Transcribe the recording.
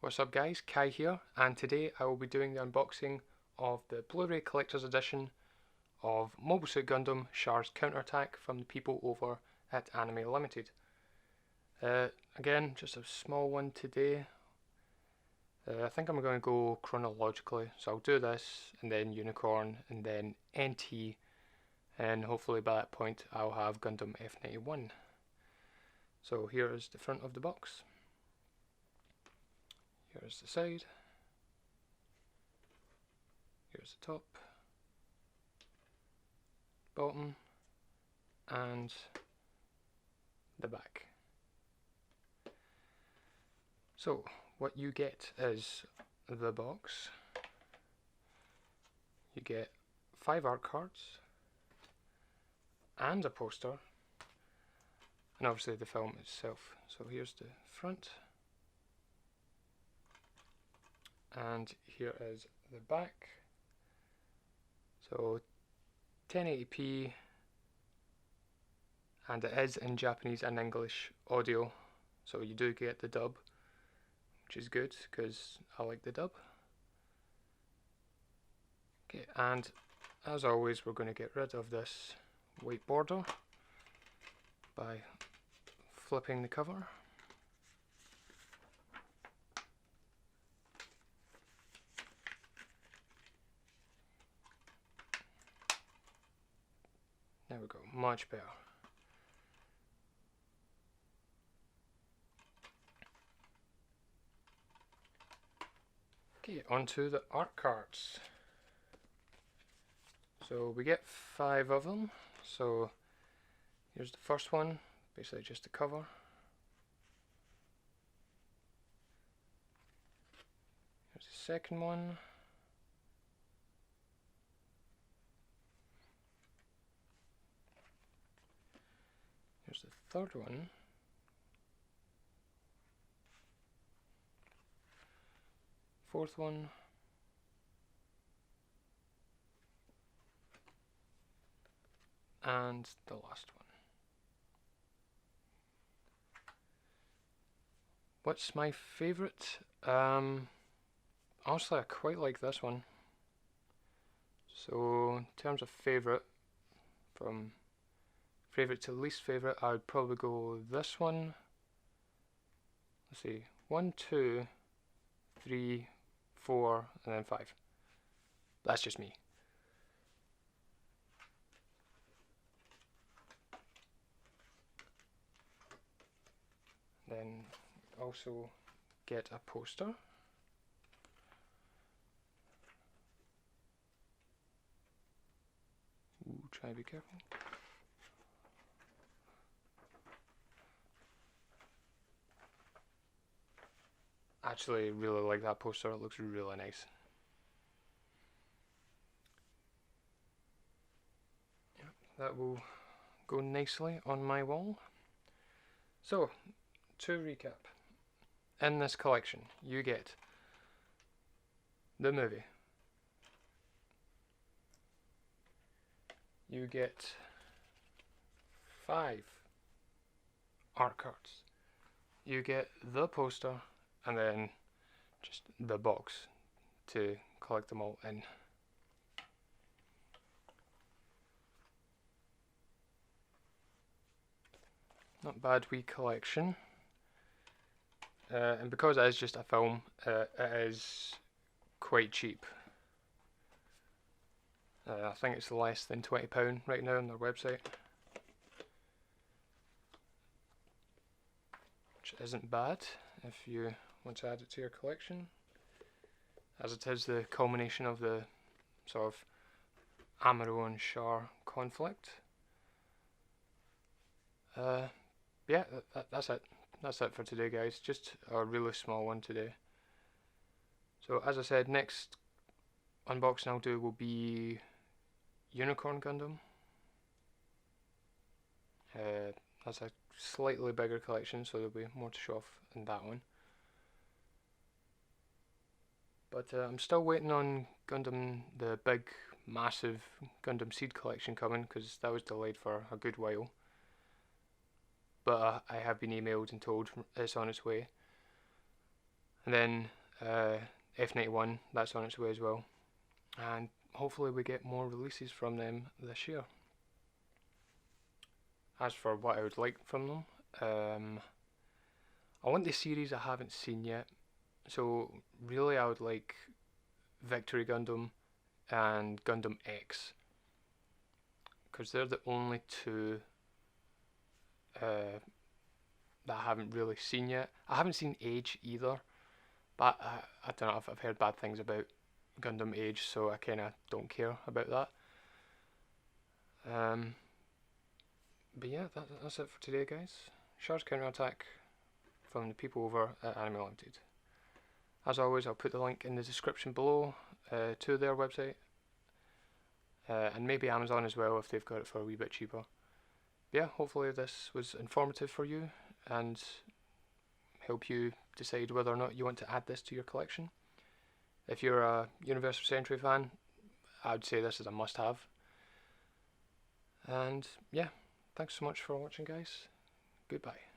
What's up guys, Kai here, and today I will be doing the unboxing of the Blu-ray Collector's Edition of Mobile Suit Gundam Chars Counterattack from the people over at Anime Limited. Again, just a small one today. I think I'm going to go chronologically, so I'll do this, and then Unicorn, and then NT, and hopefully by that point I'll have Gundam F91. So here is the front of the box. Here's the side, here's the top, bottom, and the back. So what you get is the box. You get 5 art cards and a poster, and obviously the film itself. So here's the front. And here is the back. So 1080p, and it is in Japanese and English audio, so you do get the dub, which is good because I like the dub. Okay, and as always we're going to get rid of this white border by flipping the cover. There we go, much better. Okay, onto the art cards. So we get 5 of them. So here's the first one, basically just the cover. Here's the second one. Here's the third one. Fourth one. And the last one. What's my favourite? Honestly, I quite like this one. So in terms of favourite, from favourite to least favourite, I would probably go this one. Let's see, 1, 2, 3, 4, and then 5. That's just me. Then also get a poster. Ooh, try to be careful. Actually really like that poster, it looks really nice. Yep, that will go nicely on my wall. So, to recap, in this collection you get the movie, you get 5 art cards, you get the poster, and then just the box to collect them all in. Not bad wee collection. And because it is just a film, it is quite cheap. I think it's less than £20 right now on their website, which isn't bad if you want to add it to your collection, as it is the culmination of the sort of Amuro and Char conflict. Yeah, that's it. That's it for today, guys. Just a really small one today. So as I said, next unboxing I'll do will be Unicorn Gundam. That's a slightly bigger collection, so there'll be more to show off in that one. But I'm still waiting on Gundam, the big, massive Gundam Seed collection coming, because that was delayed for a good while. But I have been emailed and told it's on its way. And then F91, that's on its way as well. And hopefully we get more releases from them this year. As for what I would like from them, I want the series I haven't seen yet. So really I would like Victory Gundam and Gundam X, because they're the only two that I haven't really seen yet. I haven't seen Age either, but I don't know, I've heard bad things about Gundam Age, so I kinda don't care about that. But yeah, that's it for today, guys. Chars Counterattack from the people over at Anime Limited. As always, I'll put the link in the description below to their website, and maybe Amazon as well if they've got it for a wee bit cheaper. But yeah, hopefully this was informative for you and help you decide whether or not you want to add this to your collection. If you're a Universal Century fan, I would say this is a must-have. And yeah, thanks so much for watching, guys. Goodbye.